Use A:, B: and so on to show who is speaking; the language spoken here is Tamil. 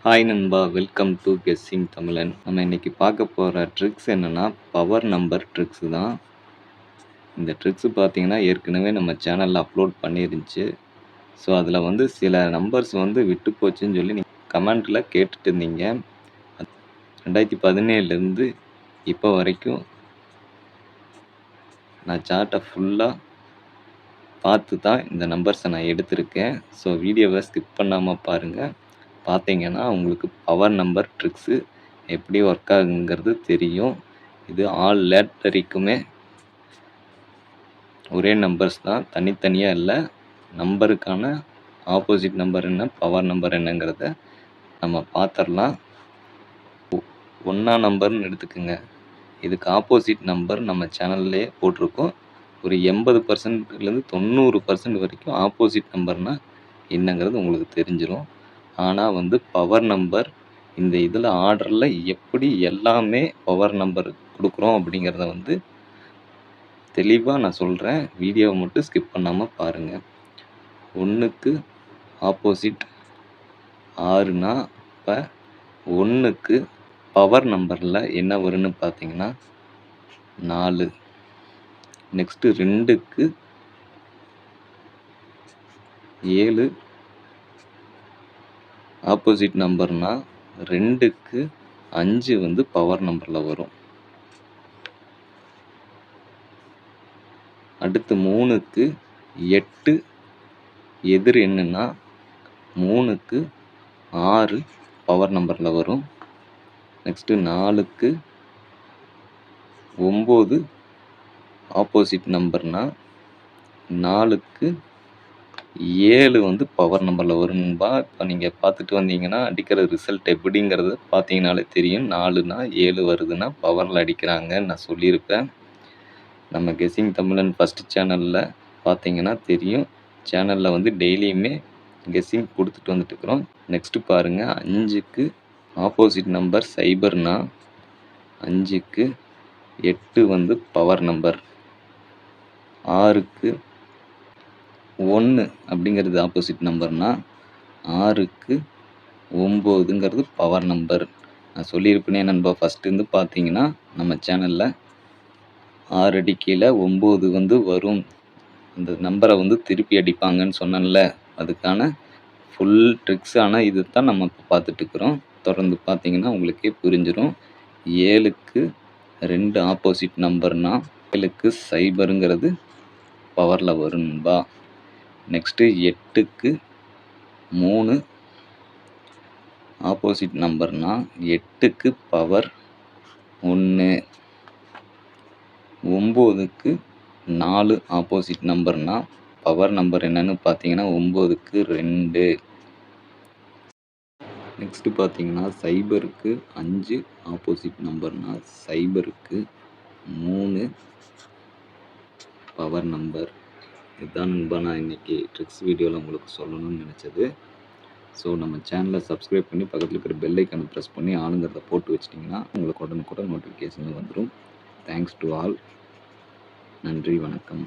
A: ஹாய் நண்பா, வெல்கம் டு கெஸ்ஸிங் தமிழன். நம்ம இன்னைக்கு பார்க்க போகிற ட்ரிக்ஸ் என்னென்னா பவர் நம்பர் ட்ரிக்ஸ் தான். இந்த ட்ரிக்ஸ் பார்த்தீங்கன்னா ஏற்கனவே நம்ம சேனலில் அப்லோட் பண்ணியிருந்துச்சு. ஸோ அதில் சில நம்பர்ஸ் விட்டு போச்சுன்னு சொல்லி நீங்கள் கமெண்ட்டில் கேட்டுட்டு இருந்தீங்க. 2017லேருந்து இப்போ வரைக்கும் நான் சார்ட்டை ஃபுல்லாக பார்த்து தான் இந்த நம்பர்ஸை நான் எடுத்திருக்கேன். ஸோ வீடியோவை ஸ்கிப் பண்ணாமல் பாருங்கள். பார்த்தீங்கன்னா உங்களுக்கு பவர் நம்பர் ட்ரிக்ஸு எப்படி ஒர்க் ஆகுங்கிறது தெரியும். இது ஆல் லேட்டரிக்குமே ஒரே நம்பர்ஸ் தான், தனித்தனியாக இல்லை. நம்பருக்கான ஆப்போசிட் நம்பர் என்ன, பவர் நம்பர் என்னங்கிறத நம்ம பார்த்துடலாம். 1 நம்பர்னு எடுத்துக்கோங்க. இதுக்கு ஆப்போசிட் நம்பர் நம்ம சேனல்லே போட்டிருக்கோம். ஒரு 80%லேருந்து 90% வரைக்கும் ஆப்போசிட் நம்பர்னால் என்னங்கிறது உங்களுக்கு தெரிஞ்சிடும். ஆனால் பவர் நம்பர் இந்த இதில் ஆர்டரில் எப்படி எல்லாமே பவர் நம்பர் கொடுக்குறோம் அப்படிங்கிறத தெளிவாக நான் சொல்கிறேன். வீடியோவை மட்டும் ஸ்கிப் பண்ணாமல் பாருங்கள். 1க்கு ஆப்போசிட் 6னா இப்போ 1க்கு பவர் நம்பரில் என்ன வரும்னு பார்த்தீங்கன்னா 4. நெக்ஸ்ட்டு 2க்கு 7 ஆப்போசிட் நம்பர்னால் 2க்கு 5 பவர் நம்பரில் வரும். அடுத்து 3க்கு 8 எதிர் எண்ணுன்னா 3க்கு 6 பவர் நம்பரில் வரும். நெக்ஸ்ட்டு 4க்கு 9 ஆப்போசிட் நம்பர்னால் 4க்கு 7 பவர் நம்பரில் வரும்பா. இப்போ நீங்கள் பார்த்துட்டு வந்தீங்கன்னா அடிக்கிற ரிசல்ட் எப்படிங்கிறது பார்த்தீங்கனாலே தெரியும். 4னா 7 வருதுன்னா பவரில் அடிக்கிறாங்கன்னு நான் சொல்லியிருப்பேன். நம்ம கெஸ்ஸிங் தமிழன் ஃபஸ்ட்டு சேனலில் பார்த்தீங்கன்னா தெரியும். சேனலில் டெய்லியுமே கெஸ்ஸிங் கொடுத்துட்டு வந்துட்டுருக்குறோம். நெக்ஸ்ட்டு பாருங்கள், 5க்கு ஆப்போசிட் நம்பர் 0னா 5க்கு 8 பவர் நம்பர். 6க்கு 1 அப்படிங்கிறது ஆப்போசிட் நம்பர்னால் 6க்கு 9ங்கிறது பவர் நம்பர். நான் சொல்லியிருப்பேனே நண்பா, ஃபஸ்ட்டு பார்த்தீங்கன்னா நம்ம சேனலில் 6 அடி கீழே 9 வரும். அந்த நம்பரை திருப்பி அடிப்பாங்கன்னு சொன்னேன்ல, அதுக்கான ஃபுல் ட்ரிக்ஸான இது தான் நம்ம இப்போ பார்த்துட்ருக்குறோம். தொடர்ந்து பார்த்தீங்கன்னா உங்களுக்கே புரிஞ்சிடும். 7க்கு 2 ஆப்போசிட் நம்பர்னால் 7க்கு 0ங்கிறது பவரில் வரும்பா. நெக்ஸ்ட்டு 8க்கு 3 ஆப்போசிட் நம்பர்னால் 8க்கு பவர் 1. 9க்கு 4 ஆப்போசிட் நம்பர்னால் பவர் நம்பர் என்னன்னு பார்த்தீங்கன்னா 9க்கு 2. நெக்ஸ்ட்டு பார்த்தீங்கன்னா 0க்கு 5 ஆப்போசிட் நம்பர்னால் 0க்கு 3 பவர் நம்பர். இதுதான் நண்பா நான் இன்றைக்கி ட்ரிக்ஸ் வீடியோவில் உங்களுக்கு சொல்லணும்னு நினச்சது. ஸோ நம்ம சேனலை சப்ஸ்கிரைப் பண்ணி பக்கத்தில் இருக்கிற பெல் ஐக்கானை ப்ரெஸ் பண்ணி ஆளுங்கிறத போட்டு வச்சிட்டிங்கன்னா உங்களுக்கு உடனுக்குடன் நோட்டிஃபிகேஷன் வந்துடும். Thanks to all. நன்றி, வணக்கம்.